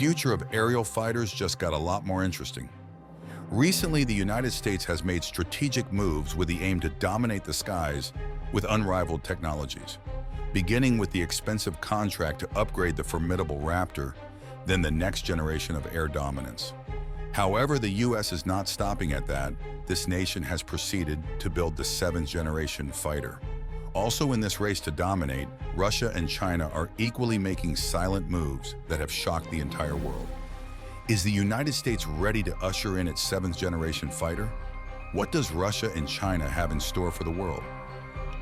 future of aerial fighters just got a lot more interesting. Recently, the United States has made strategic moves with the aim to dominate the skies with unrivaled technologies, beginning with the expensive contract to upgrade the formidable Raptor, then the next generation of air dominance. However, the U.S. is not stopping at that. This nation has proceeded to build the seventh-generation fighter. Also in this race to dominate, Russia and China are equally making silent moves that have shocked the entire world. Is the United States ready to usher in its seventh-generation fighter? What does Russia and China have in store for the world?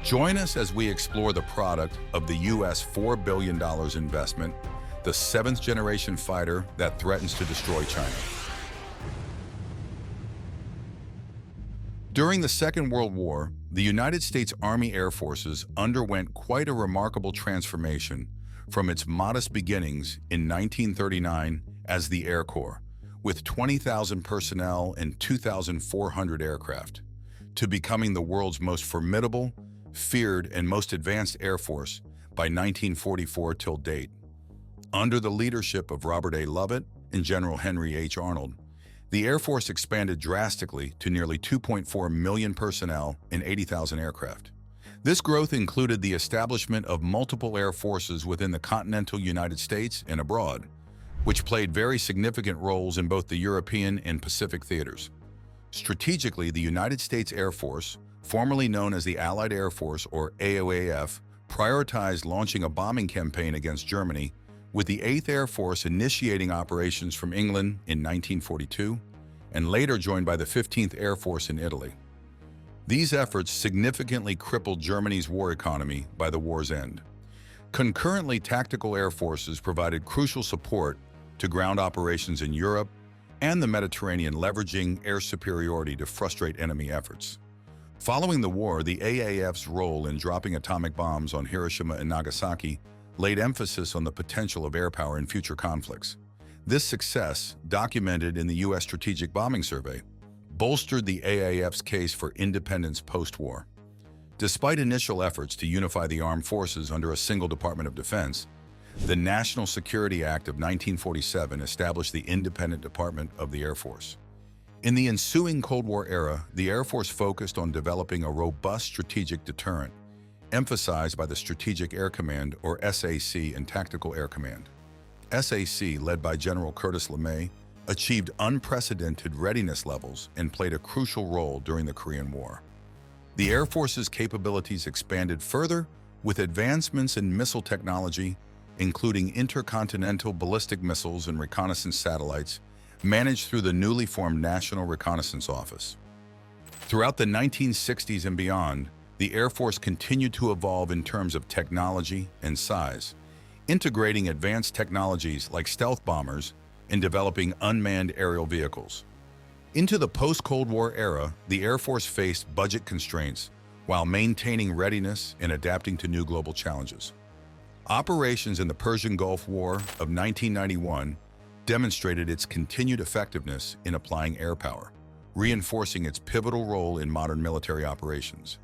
Join us as we explore the product of the U.S. $4 billion investment, the seventh-generation fighter that threatens to destroy China. During the Second World War, the United States Army Air Forces underwent quite a remarkable transformation from its modest beginnings in 1939 as the Air Corps, with 20,000 personnel and 2,400 aircraft, to becoming the world's most formidable, feared, and most advanced Air Force by 1944 till date. Under the leadership of Robert A. Lovett and General Henry H. Arnold, the Air Force expanded drastically to nearly 2.4 million personnel and 80,000 aircraft. This growth included the establishment of multiple air forces within the continental United States and abroad, which played very significant roles in both the European and Pacific theaters. Strategically, the United States Air Force, formerly known as the Allied Air Force or AOAF, prioritized launching a bombing campaign against Germany, with the 8th Air Force initiating operations from England in 1942 and later joined by the 15th Air Force in Italy. These efforts significantly crippled Germany's war economy by the war's end. Concurrently, tactical air forces provided crucial support to ground operations in Europe and the Mediterranean, leveraging air superiority to frustrate enemy efforts. Following the war, the AAF's role in dropping atomic bombs on Hiroshima and Nagasaki laid emphasis on the potential of air power in future conflicts. This success, documented in the U.S. Strategic Bombing Survey, bolstered the AAF's case for independence post-war. Despite initial efforts to unify the armed forces under a single Department of Defense, the National Security Act of 1947 established the independent Department of the Air Force. In the ensuing Cold War era, the Air Force focused on developing a robust strategic deterrent, emphasized by the Strategic Air Command, or SAC, and Tactical Air Command. SAC, led by General Curtis LeMay, achieved unprecedented readiness levels and played a crucial role during the Korean War. The Air Force's capabilities expanded further with advancements in missile technology, including intercontinental ballistic missiles and reconnaissance satellites, managed through the newly formed National Reconnaissance Office. Throughout the 1960s and beyond, the Air Force continued to evolve in terms of technology and size, integrating advanced technologies like stealth bombers and developing unmanned aerial vehicles. Into the post-Cold War era, the Air Force faced budget constraints while maintaining readiness and adapting to new global challenges. Operations in the Persian Gulf War of 1991 demonstrated its continued effectiveness in applying air power, reinforcing its pivotal role in modern military operations.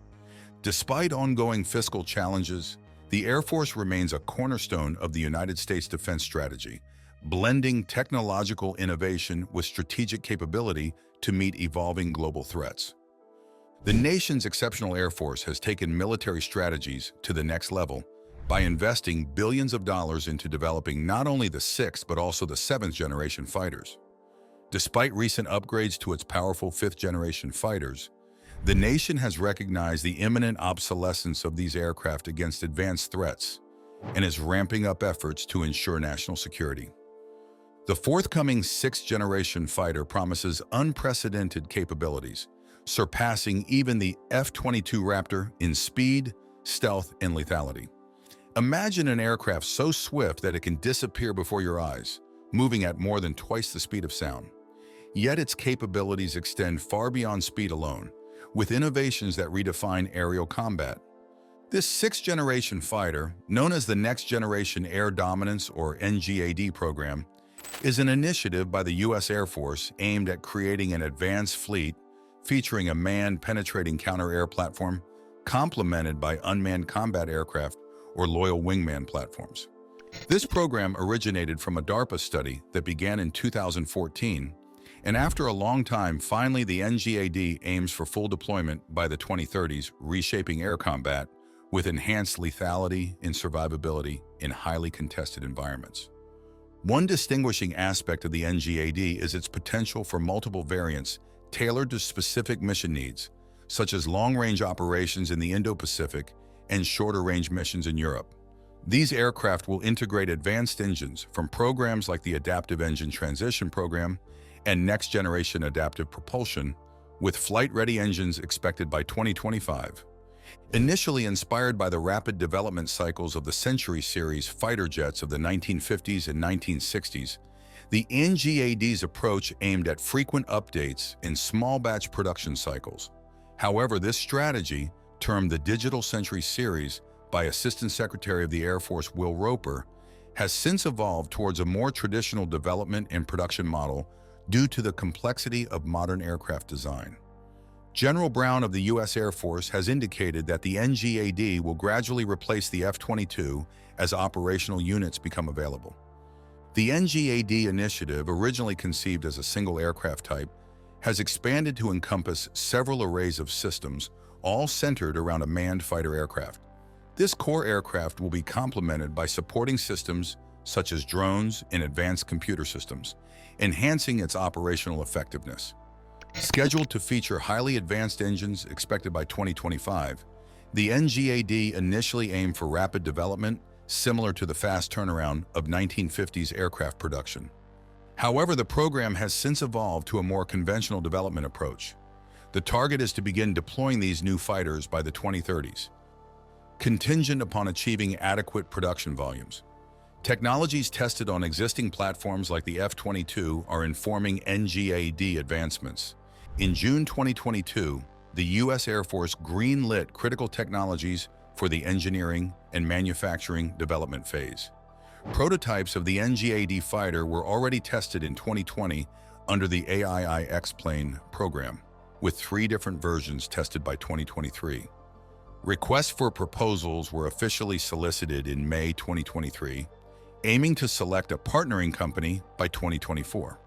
Despite ongoing fiscal challenges, the Air Force remains a cornerstone of the United States defense strategy, blending technological innovation with strategic capability to meet evolving global threats. The nation's exceptional Air Force has taken military strategies to the next level by investing billions of dollars into developing not only the 6th but also the 7th-generation fighters. Despite recent upgrades to its powerful 5th-generation fighters, the nation has recognized the imminent obsolescence of these aircraft against advanced threats and is ramping up efforts to ensure national security. The forthcoming 6th-generation fighter promises unprecedented capabilities, surpassing even the F-22 Raptor in speed, stealth, and lethality. Imagine an aircraft so swift that it can disappear before your eyes, moving at more than twice the speed of sound. Yet its capabilities extend far beyond speed alone, with innovations that redefine aerial combat. This 6th-generation fighter, known as the Next Generation Air Dominance or NGAD program, is an initiative by the U.S. Air Force aimed at creating an advanced fleet featuring a manned-penetrating counter-air platform complemented by unmanned combat aircraft or loyal wingman platforms. This program originated from a DARPA study that began in 2014, and after a long time, finally the NGAD aims for full deployment by the 2030s, reshaping air combat with enhanced lethality and survivability in highly contested environments. One distinguishing aspect of the NGAD is its potential for multiple variants tailored to specific mission needs, such as long-range operations in the Indo-Pacific and shorter-range missions in Europe. These aircraft will integrate advanced engines from programs like the Adaptive Engine Transition Program and Next Generation Adaptive Propulsion, with flight-ready engines expected by 2025. Initially inspired by the rapid development cycles of the Century series fighter jets of the 1950s and 1960s, the NGAD's approach aimed at frequent updates in small-batch production cycles. However, this strategy, termed the Digital Century series by Assistant Secretary of the Air Force Will Roper, has since evolved towards a more traditional development and production model due to the complexity of modern aircraft design. General Brown of the U.S. Air Force has indicated that the NGAD will gradually replace the F-22 as operational units become available. The NGAD initiative, originally conceived as a single aircraft type, has expanded to encompass several arrays of systems, all centered around a manned fighter aircraft. This core aircraft will be complemented by supporting systems such as drones and advanced computer systems, enhancing its operational effectiveness. Scheduled to feature highly advanced engines expected by 2025, the NGAD initially aimed for rapid development, similar to the fast turnaround of 1950s aircraft production. However, the program has since evolved to a more conventional development approach. The target is to begin deploying these new fighters by the 2030s, contingent upon achieving adequate production volumes. Technologies tested on existing platforms like the F-22 are informing NGAD advancements. In June 2022, the U.S. Air Force green-lit critical technologies for the engineering and manufacturing development phase. Prototypes of the NGAD fighter were already tested in 2020 under the AIIX-plane program, with 3 different versions tested by 2023. Requests for proposals were officially solicited in May 2023, aiming to select a partnering company by 2024.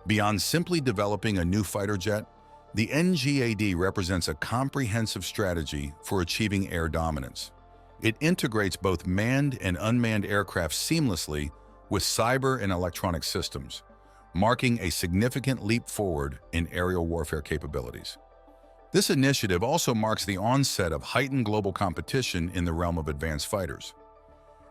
Beyond simply developing a new fighter jet, the NGAD represents a comprehensive strategy for achieving air dominance. It integrates both manned and unmanned aircraft seamlessly with cyber and electronic systems, marking a significant leap forward in aerial warfare capabilities. This initiative also marks the onset of heightened global competition in the realm of advanced fighters.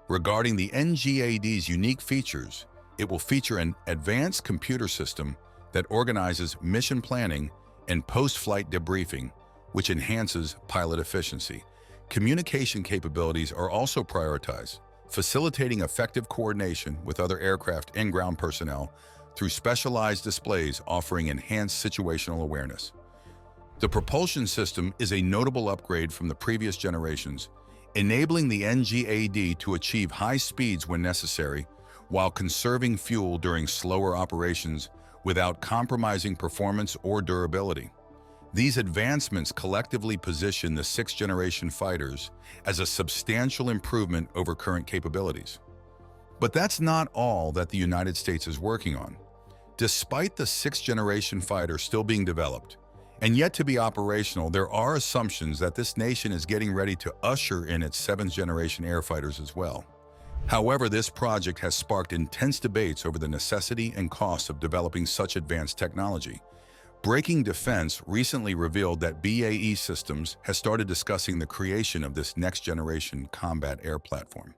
Regarding the NGAD's unique features, it will feature an advanced computer system that organizes mission planning and post-flight debriefing, which enhances pilot efficiency. Communication capabilities are also prioritized, facilitating effective coordination with other aircraft and ground personnel through specialized displays offering enhanced situational awareness. The propulsion system is a notable upgrade from the previous generations, enabling the NGAD to achieve high speeds when necessary while conserving fuel during slower operations without compromising performance or durability. These advancements collectively position the 6th-generation fighters as a substantial improvement over current capabilities. But that's not all that the United States is working on. Despite the 6th-generation fighter still being developed and yet to be operational, there are assumptions that this nation is getting ready to usher in its 7th-generation air fighters as well. However, this project has sparked intense debates over the necessity and cost of developing such advanced technology. Breaking Defense recently revealed that BAE Systems has started discussing the creation of this next-generation combat air platform.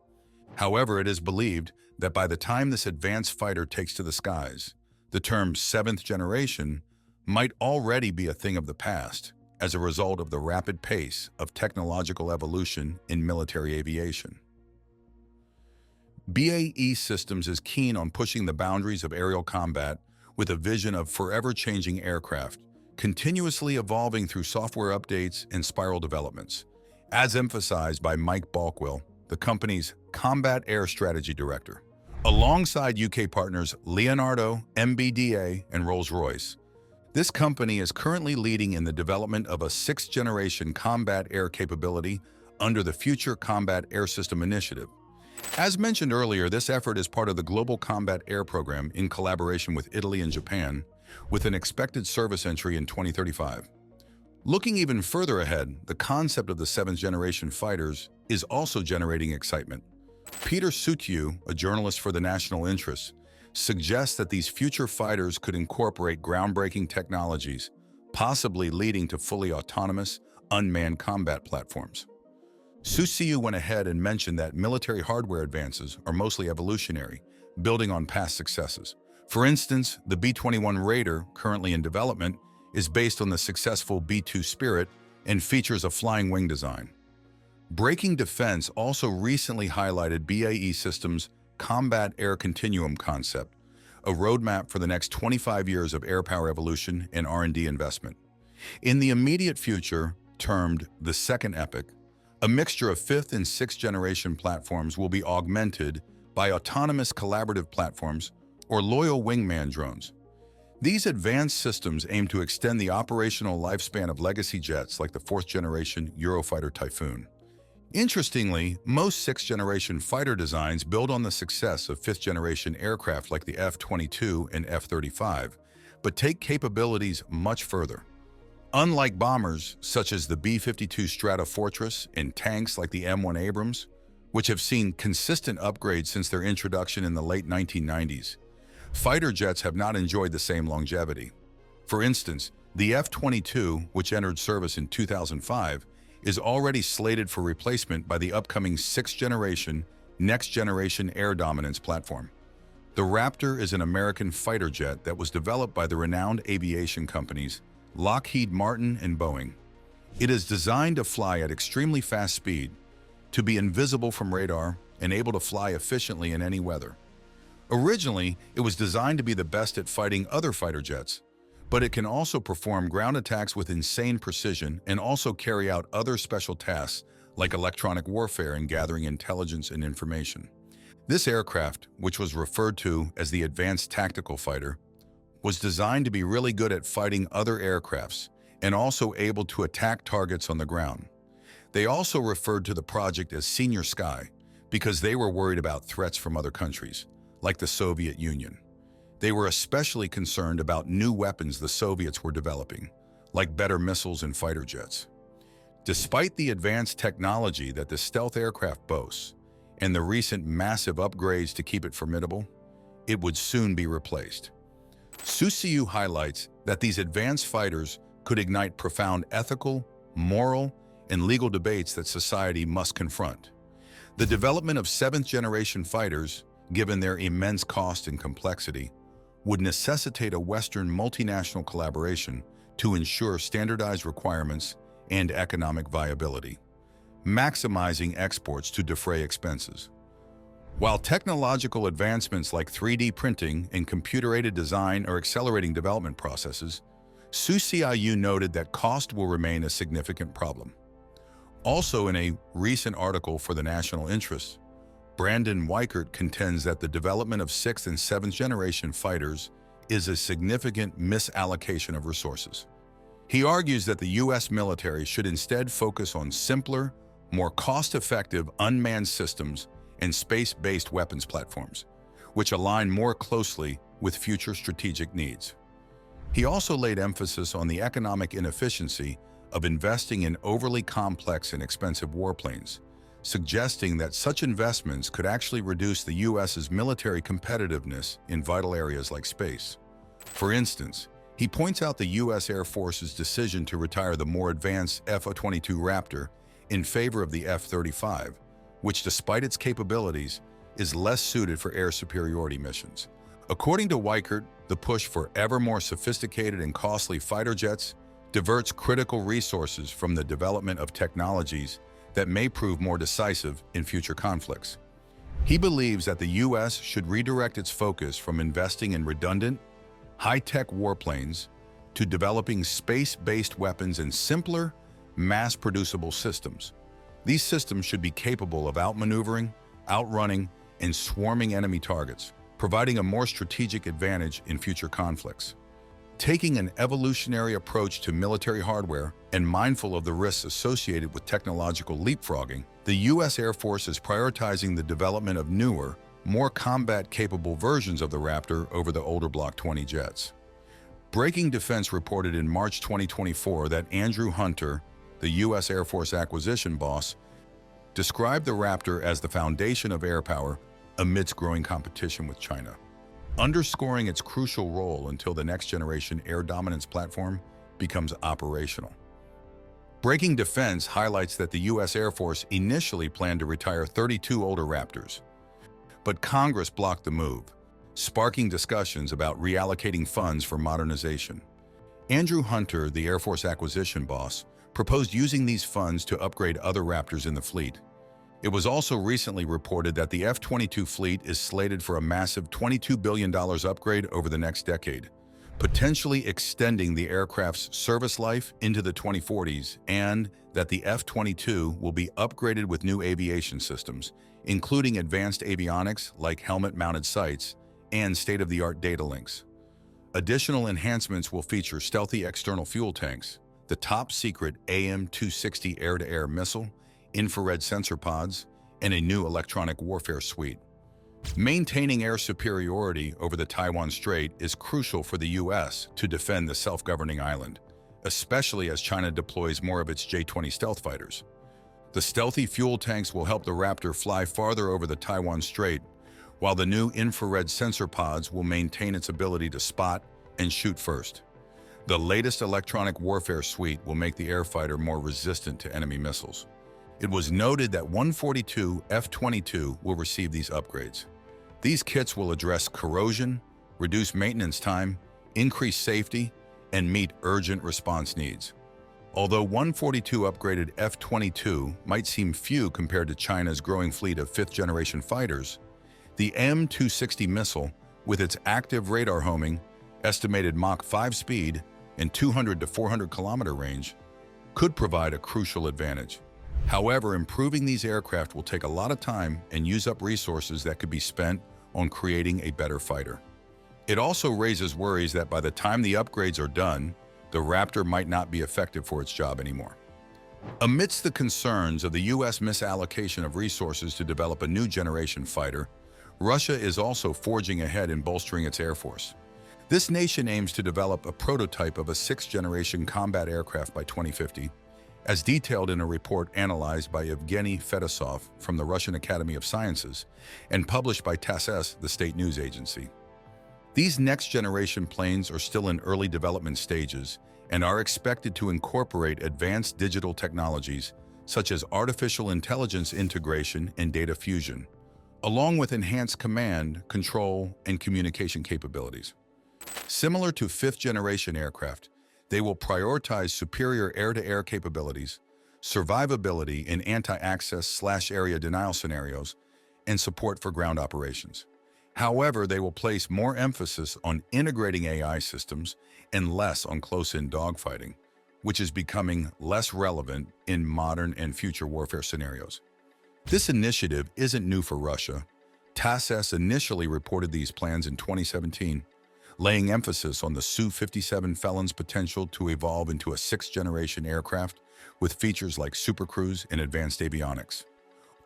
However, it is believed that by the time this advanced fighter takes to the skies, the term 7th generation might already be a thing of the past as a result of the rapid pace of technological evolution in military aviation. BAE Systems is keen on pushing the boundaries of aerial combat with a vision of forever-changing aircraft, continuously evolving through software updates and spiral developments, as emphasized by Mike Balkwell, the company's Combat Air Strategy Director. Alongside UK partners Leonardo, MBDA, and Rolls-Royce, this company is currently leading in the development of a 6th-generation combat air capability under the Future Combat Air System Initiative. As mentioned earlier, this effort is part of the Global Combat Air Program in collaboration with Italy and Japan, with an expected service entry in 2035. Looking even further ahead, the concept of the seventh-generation fighters is also generating excitement. Peter Sutiu, a journalist for the National Interest, suggests that these future fighters could incorporate groundbreaking technologies, possibly leading to fully autonomous, unmanned combat platforms. Sutiu went ahead and mentioned that military hardware advances are mostly evolutionary, building on past successes. For instance, the B-21 Raider, currently in development, is based on the successful B-2 Spirit and features a flying wing design. Breaking Defense also recently highlighted BAE Systems' Combat Air Continuum concept, a roadmap for the next 25 years of air power evolution and R&D investment. In the immediate future, termed the Second Epoch, a mixture of fifth and sixth generation platforms will be augmented by autonomous collaborative platforms or loyal wingman drones. These advanced systems aim to extend the operational lifespan of legacy jets like the fourth-generation Eurofighter Typhoon. Interestingly, most sixth-generation fighter designs build on the success of fifth-generation aircraft like the F-22 and F-35, but take capabilities much further. Unlike bombers, such as the B-52 Stratofortress and tanks like the M1 Abrams, which have seen consistent upgrades since their introduction in the late 1990s, fighter jets have not enjoyed the same longevity. For instance, the F-22, which entered service in 2005, is already slated for replacement by the upcoming sixth-generation, next-generation air dominance platform. The Raptor is an American fighter jet that was developed by the renowned aviation companies Lockheed Martin and Boeing. It is designed to fly at extremely fast speed, to be invisible from radar, and able to fly efficiently in any weather. Originally, it was designed to be the best at fighting other fighter jets, but it can also perform ground attacks with insane precision and also carry out other special tasks like electronic warfare and gathering intelligence and information. This aircraft, which was referred to as the Advanced Tactical Fighter, was designed to be really good at fighting other aircrafts and also able to attack targets on the ground. They also referred to the project as Senior Sky because they were worried about threats from other countries, like the Soviet Union. They were especially concerned about new weapons the Soviets were developing, like better missiles and fighter jets. Despite the advanced technology that the stealth aircraft boasts and the recent massive upgrades to keep it formidable, it would soon be replaced. Sutiu highlights that these advanced fighters could ignite profound ethical, moral, and legal debates that society must confront. The development of seventh-generation fighters, given their immense cost and complexity, would necessitate a Western multinational collaboration to ensure standardized requirements and economic viability, maximizing exports to defray expenses. While technological advancements like 3D printing and computer-aided design are accelerating development processes, Sutiu noted that cost will remain a significant problem. Also, in a recent article for the National Interest, Brandon Weichert contends that the development of sixth and seventh generation fighters is a significant misallocation of resources. He argues that the U.S. military should instead focus on simpler, more cost-effective unmanned systems and space-based weapons platforms, which align more closely with future strategic needs. He also laid emphasis on the economic inefficiency of investing in overly complex and expensive warplanes, suggesting that such investments could actually reduce the U.S.'s military competitiveness in vital areas like space. For instance, he points out the U.S. Air Force's decision to retire the more advanced F-22 Raptor in favor of the F-35, which, despite its capabilities, is less suited for air superiority missions. According to Weichert, the push for ever more sophisticated and costly fighter jets diverts critical resources from the development of technologies that may prove more decisive in future conflicts. He believes that the U.S. should redirect its focus from investing in redundant, high-tech warplanes to developing space-based weapons and simpler, mass-producible systems. These systems should be capable of outmaneuvering, outrunning, and swarming enemy targets, providing a more strategic advantage in future conflicts. Taking an evolutionary approach to military hardware and mindful of the risks associated with technological leapfrogging, the U.S. Air Force is prioritizing the development of newer, more combat-capable versions of the Raptor over the older Block 20 jets. Breaking Defense reported in March 2024 that Andrew Hunter, the U.S. Air Force acquisition boss, described the Raptor as the foundation of air power amidst growing competition with China, underscoring its crucial role until the next-generation air dominance platform becomes operational. Breaking Defense highlights that the U.S. Air Force initially planned to retire 32 older Raptors, but Congress blocked the move, sparking discussions about reallocating funds for modernization. Andrew Hunter, the Air Force acquisition boss, proposed using these funds to upgrade other Raptors in the fleet. It was also recently reported that the F-22 fleet is slated for a massive $22 billion upgrade over the next decade, potentially extending the aircraft's service life into the 2040s, and that the F-22 will be upgraded with new aviation systems, including advanced avionics like helmet-mounted sights and state-of-the-art data links. Additional enhancements will feature stealthy external fuel tanks, the top-secret AIM-260 air-to-air missile, infrared sensor pods, and a new electronic warfare suite. Maintaining air superiority over the Taiwan Strait is crucial for the U.S. to defend the self-governing island, especially as China deploys more of its J-20 stealth fighters. The stealthy fuel tanks will help the Raptor fly farther over the Taiwan Strait, while the new infrared sensor pods will maintain its ability to spot and shoot first. The latest electronic warfare suite will make the airfighter more resistant to enemy missiles. It was noted that 142 F-22 will receive these upgrades. These kits will address corrosion, reduce maintenance time, increase safety, and meet urgent response needs. Although 142 upgraded F-22 might seem few compared to China's growing fleet of fifth-generation fighters, the M260 missile, with its active radar homing, estimated Mach 5 speed, and 200 to 400 kilometer range, could provide a crucial advantage. However, improving these aircraft will take a lot of time and use up resources that could be spent on creating a better fighter. It also raises worries that by the time the upgrades are done, the Raptor might not be effective for its job anymore. Amidst the concerns of the U.S. misallocation of resources to develop a new generation fighter, Russia is also forging ahead in bolstering its air force. This nation aims to develop a prototype of a sixth-generation combat aircraft by 2050, as detailed in a report analyzed by Evgeny Fedosov from the Russian Academy of Sciences and published by TASS, the state news agency. These next-generation planes are still in early development stages and are expected to incorporate advanced digital technologies such as artificial intelligence integration and data fusion, along with enhanced command, control, and communication capabilities. Similar to fifth-generation aircraft, they will prioritize superior air-to-air capabilities, survivability in anti-access/area denial scenarios, and support for ground operations. However, they will place more emphasis on integrating AI systems and less on close-in dogfighting, which is becoming less relevant in modern and future warfare scenarios. This initiative isn't new for Russia. TASS initially reported these plans in 2017, laying emphasis on the Su-57 Felon's potential to evolve into a sixth-generation aircraft with features like supercruise and advanced avionics.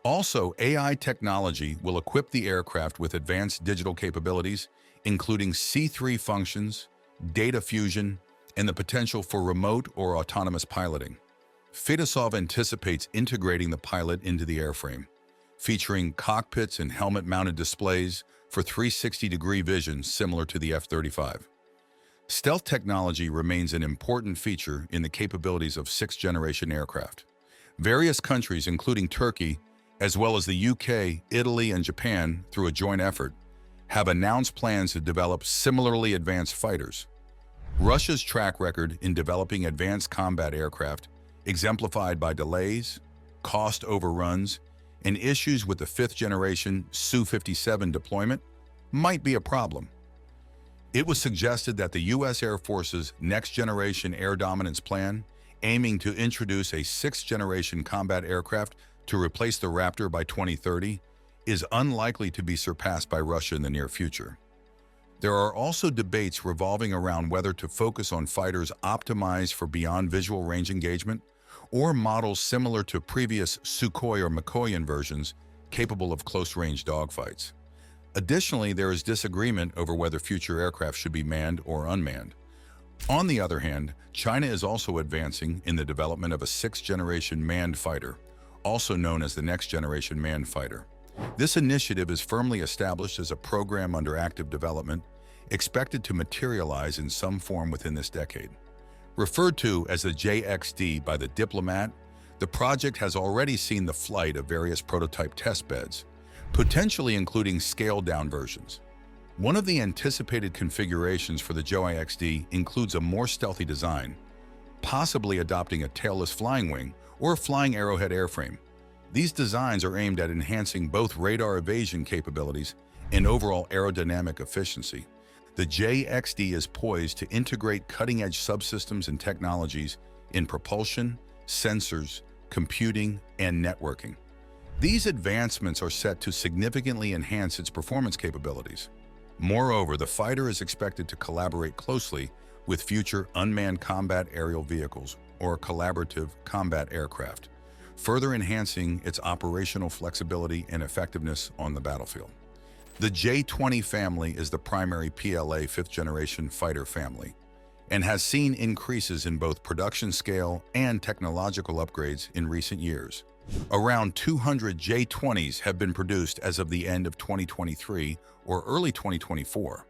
Also, AI technology will equip the aircraft with advanced digital capabilities, including C3 functions, data fusion, and the potential for remote or autonomous piloting. Fedosov anticipates integrating the pilot into the airframe, featuring cockpits and helmet-mounted displays for 360-degree vision similar to the F-35. Stealth technology remains an important feature in the capabilities of sixth-generation aircraft. Various countries, including Turkey, as well as the UK, Italy, and Japan, through a joint effort, have announced plans to develop similarly advanced fighters. Russia's track record in developing advanced combat aircraft, exemplified by delays, cost overruns, and issues with the fifth-generation Su-57 deployment, might be a problem. It was suggested that the U.S. Air Force's next-generation air dominance plan, aiming to introduce a sixth-generation combat aircraft to replace the Raptor by 2030, is unlikely to be surpassed by Russia in the near future. There are also debates revolving around whether to focus on fighters optimized for beyond visual range engagement or models similar to previous Sukhoi or Mikoyan versions capable of close-range dogfights. Additionally, there is disagreement over whether future aircraft should be manned or unmanned. On the other hand, China is also advancing in the development of a sixth-generation manned fighter, also known as the next-generation manned fighter. This initiative is firmly established as a program under active development, expected to materialize in some form within this decade. Referred to as the JXD by the diplomat, the project has already seen the flight of various prototype testbeds, potentially including scaled-down versions. One of the anticipated configurations for the JXD includes a more stealthy design, possibly adopting a tailless flying wing or a flying arrowhead airframe. These designs are aimed at enhancing both radar evasion capabilities and overall aerodynamic efficiency. The JXD is poised to integrate cutting-edge subsystems and technologies in propulsion, sensors, computing, and networking. These advancements are set to significantly enhance its performance capabilities. Moreover, the fighter is expected to collaborate closely with future unmanned combat aerial vehicles or collaborative combat aircraft, further enhancing its operational flexibility and effectiveness on the battlefield. The J-20 family is the primary PLA fifth-generation fighter family and has seen increases in both production scale and technological upgrades in recent years. Around 200 J-20s have been produced as of the end of 2023 or early 2024.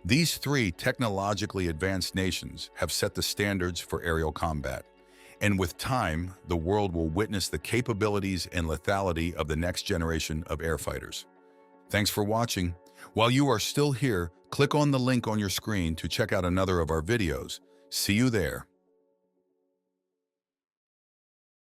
These three technologically advanced nations have set the standards for aerial combat, and with time, the world will witness the capabilities and lethality of the next generation of air fighters. Thanks for watching. While you are still here, click on the link on your screen to check out another of our videos. See you there.